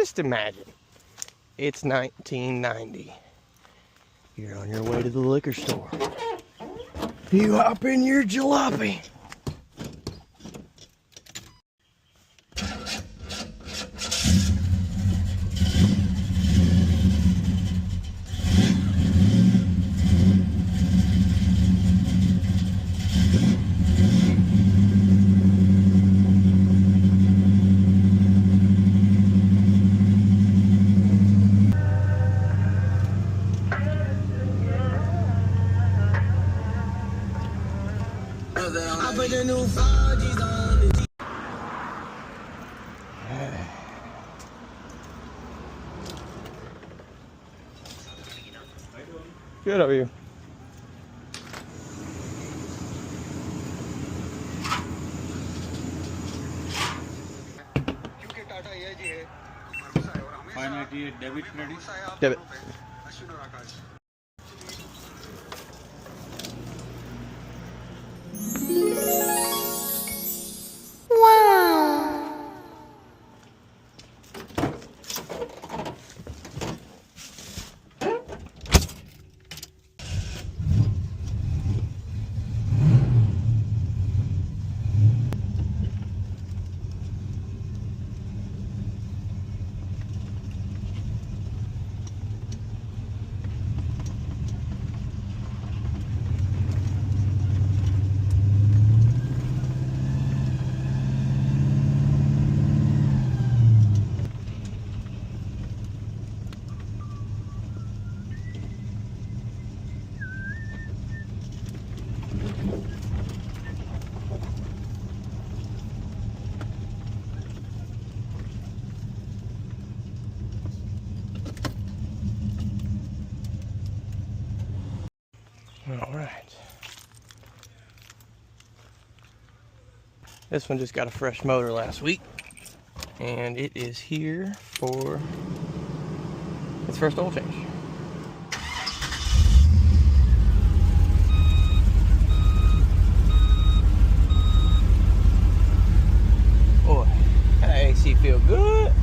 just imagine. It's 1990. You're on your way to the liquor store. You hop in your jalopy. I put the new 4Gs on the Good, how are you? Debit ready? Debit. All right. This one just got a fresh motor last week, and it is here for its first oil change. Boy, that AC feel good.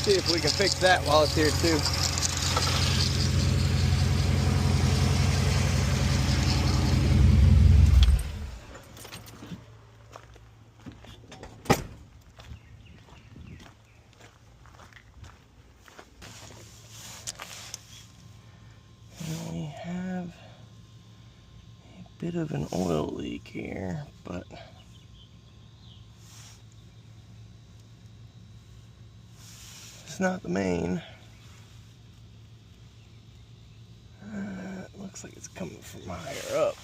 See if we can fix that while it's here too. And we have a bit of an oil leak here, but it's not the main. It looks like it's coming from higher up.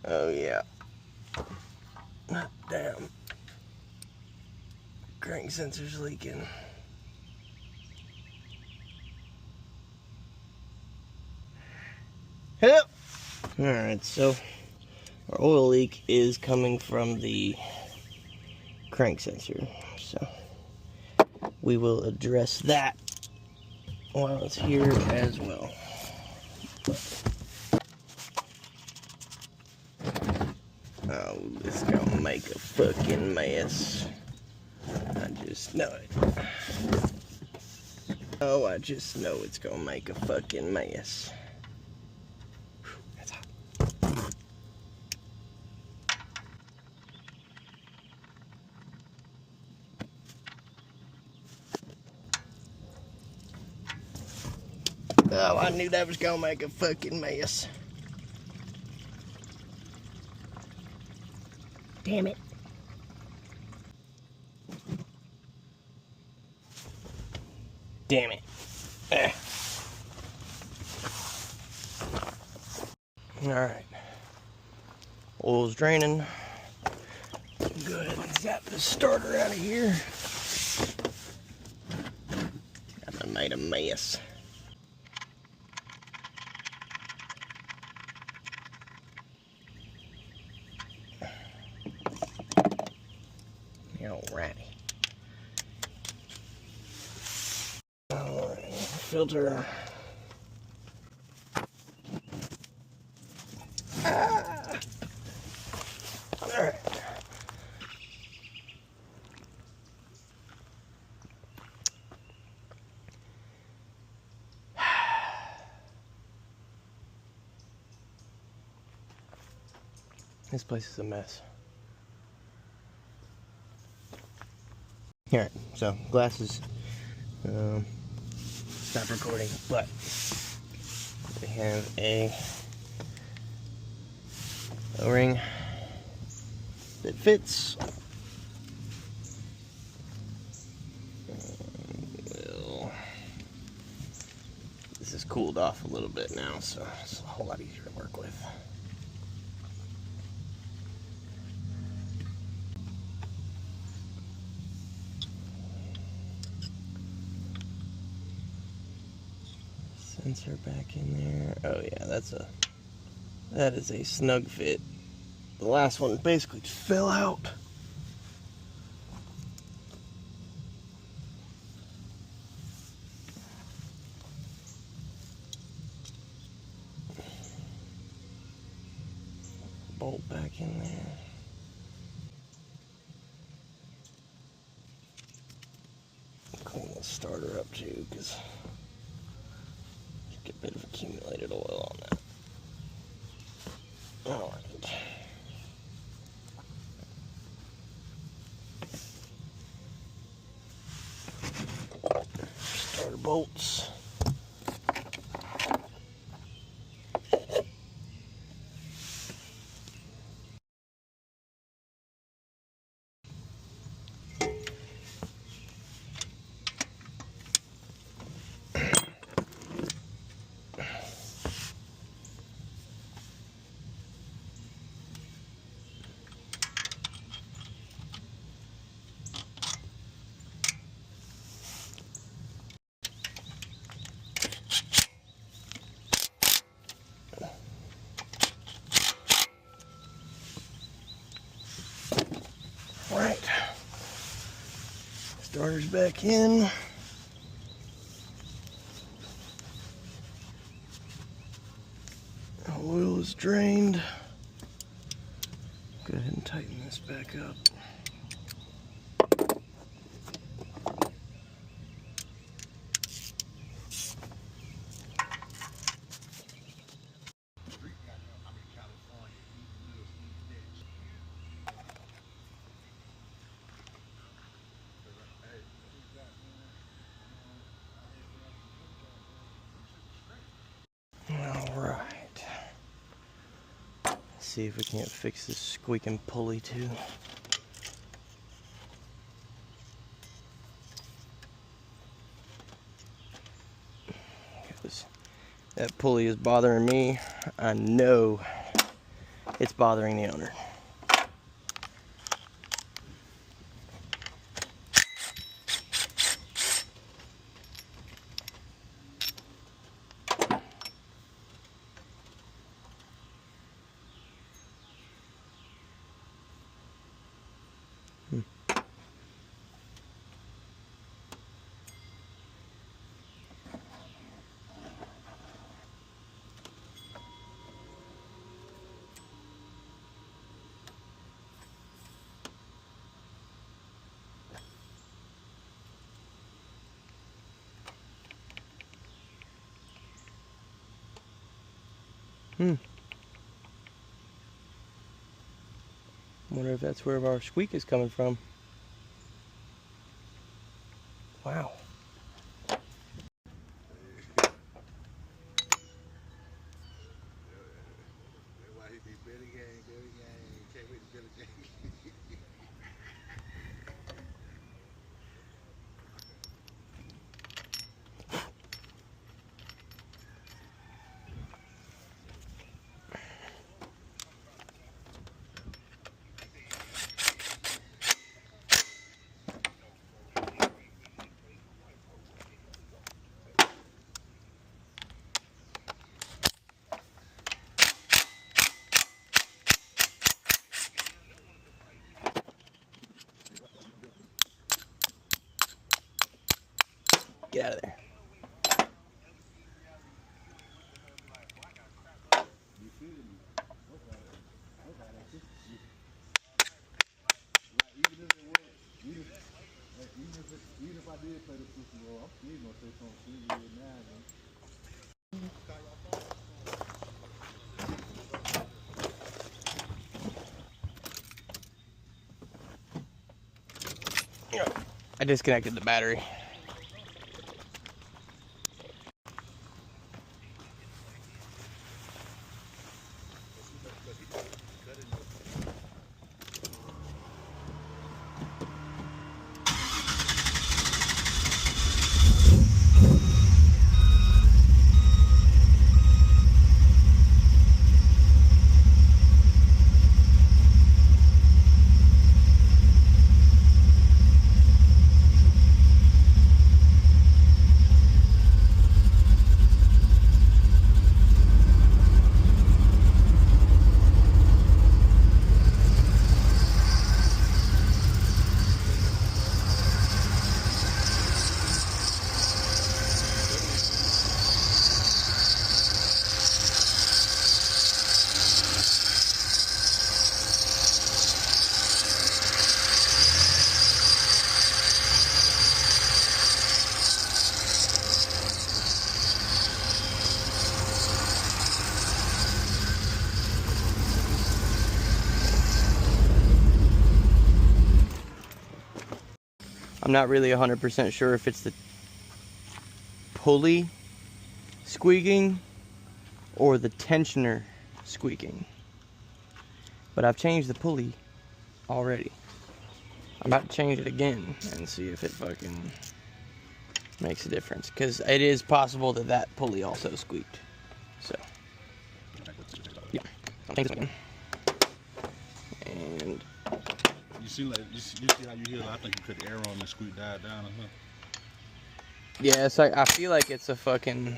Oh yeah. Damn. Crank sensor's leaking. Yep. Alright, so our oil leak is coming from the crank sensor, so we will address that while it's here as well. Oh, it's gonna make a fucking mess. I just know it. Oh, I just know it's gonna make a fucking mess. That's hot. Oh, I knew that was gonna make a fucking mess. Damn it. Damn it. Alright. Oil's draining. Go ahead and zap the starter out of here. I made a mess. Alrighty. Alright, filter. Alright. This place is a mess. Alright, so glasses stop recording, but we have a O-ring that fits. This has cooled off a little bit now, so it's a whole lot easier to work with. Sensor back in there. Oh yeah, that is a snug fit. The last one basically fell out. Bolt back in there. Clean the starter up too, because you get a bit of accumulated oil on that. Alright. Starter bolts. Right. Starter's back in. Oil is drained. Go ahead and tighten this back up. Alright. See if we can't fix this squeaking pulley too. Because that pulley is bothering me. I know it's bothering the owner. Wonder if that's where our squeak is coming from. Wow. I disconnected the battery. I'm not really 100% sure if it's the pulley squeaking or the tensioner squeaking. But I've changed the pulley already. I'm about to change it again and see if it fucking makes a difference. Because it is possible that that pulley also squeaked. So, yeah. I'll change this again. And you see how you hear? I think you cut the air on and squeak died down or something. yeah, it's like, I feel like it's a fucking,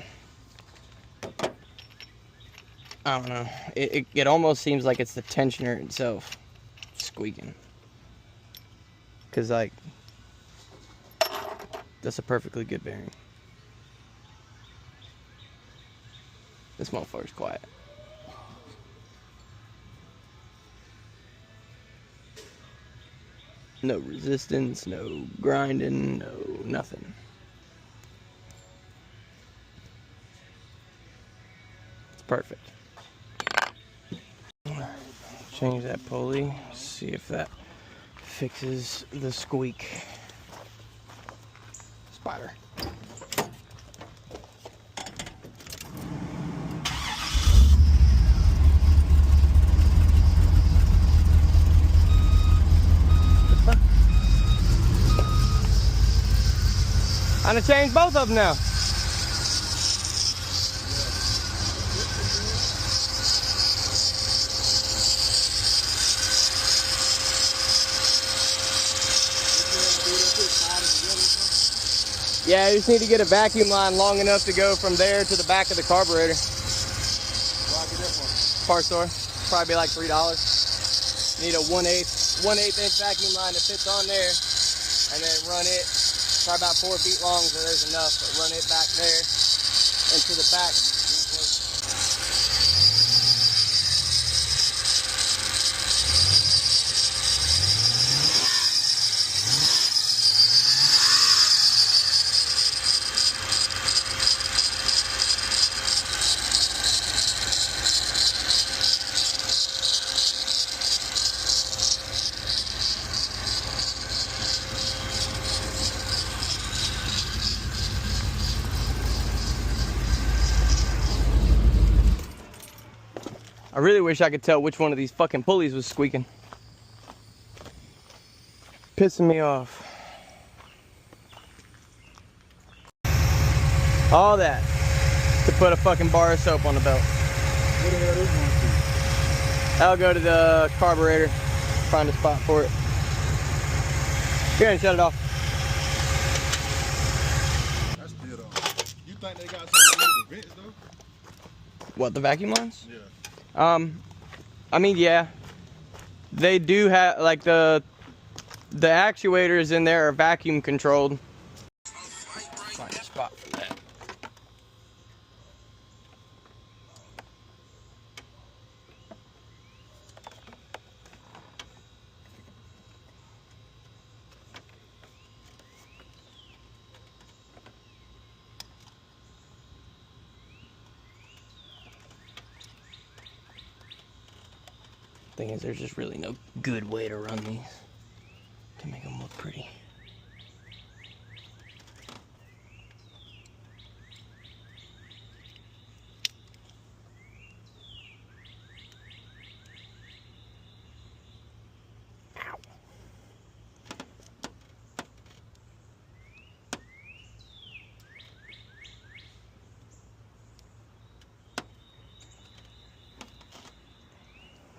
I don't know. It almost seems like it's the tensioner itself squeaking. Cause like, that's a perfectly good bearing. This motherfucker's quiet. No resistance, no grinding, no nothing. It's perfect. Change that pulley, see if that fixes the squeak. Spider. I'm gonna change both of them now. Yeah, you just need to get a vacuum line long enough to go from there to the back of the carburetor. Part store, probably be like $3. Need a 1/8 inch vacuum line that fits on there, and then run it. Probably about 4 feet long, so there's enough. But run it back there into the back. I really wish I could tell which one of these fucking pulleys was squeaking. Pissing me off. All that to put a fucking bar of soap on the belt. What the hell is going to? I'll go to the carburetor, find a spot for it. Here, and shut it off. That's still though. You think they got something to do with the vents though? What, the vacuum lines? Yeah. I mean, yeah, they do have, like, the actuators in there are vacuum controlled. Find a spot for that. Thing is, there's just really no good way to run these to make them look pretty.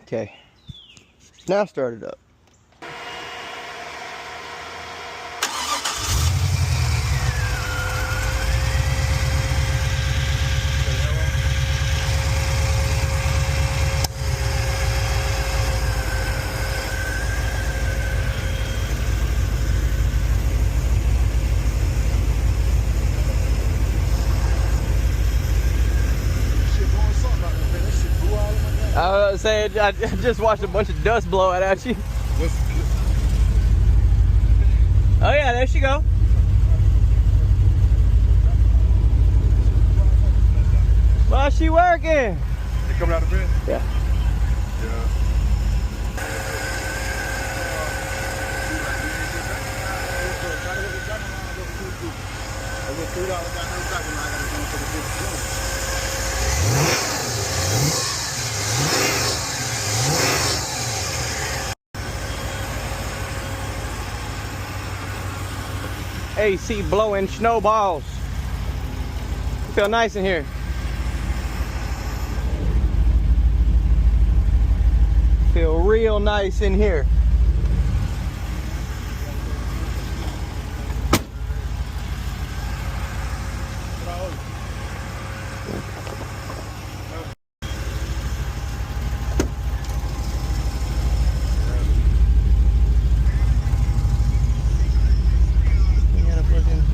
Okay, now start it up. I was saying, I just watched a bunch of dust blow out at you. Oh yeah, there she go. Well, she working. They coming out of bed? Yeah. Yeah. AC blowing snowballs. Feel nice in here. Feel real nice in here.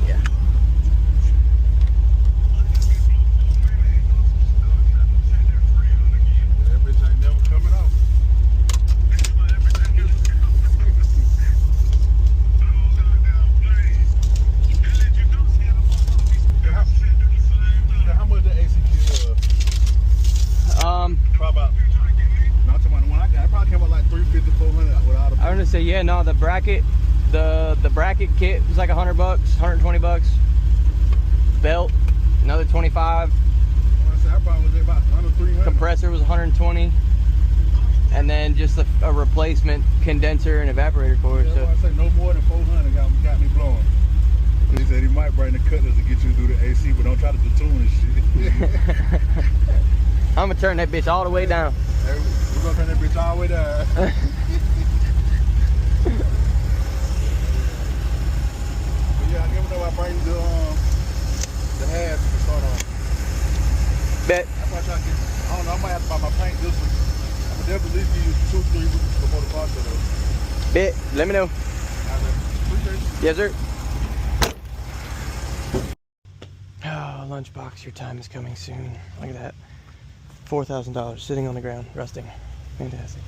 Yeah. Everything never coming out. How much the AC kit probably about, not talking about the one I got, it probably came out like $350, $400 without a I was gonna say, yeah, no, the bracket kit was like $100, $120. Belt, another 25. I probably was about under 300. Compressor was 120. And then just a replacement condenser and evaporator cord. Yeah, So I say no more than 400 got me blowing. He said he might bring the cutlers to get you to do the AC, but don't try to do tune and shit. I'm gonna turn that bitch all the way down. Hey, we're gonna turn that bitch all the way down. But yeah, I give them I bring the half to start on. Bet. I might try to get, I don't know, I might have to buy my paint this one. I'm gonna definitely at least give you 2-3 weeks before the car set up. Bet. Let me know. Appreciate it. Yes, sir. Oh, lunchbox, your time is coming soon. Look at that. $4,000 sitting on the ground, rusting. Fantastic.